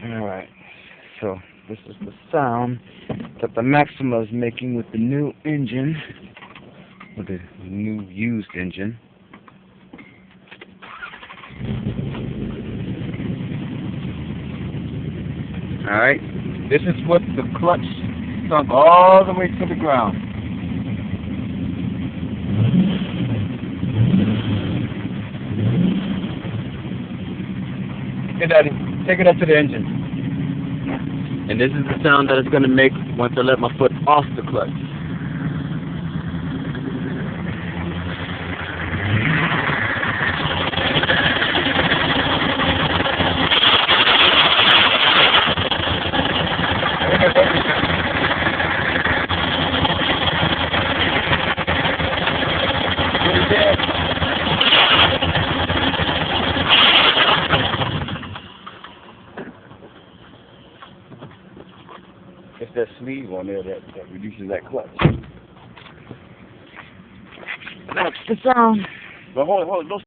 Alright, so this is the sound that the Maxima is making with the new engine, with the new used engine. Alright, this is what the clutch sunk all the way to the ground. Hey Daddy, take it up to the engine. And this is the sound that it's going to make once I let my foot off the clutch. It's that sleeve on there that reduces that clutch. That's the sound. But hold on, don't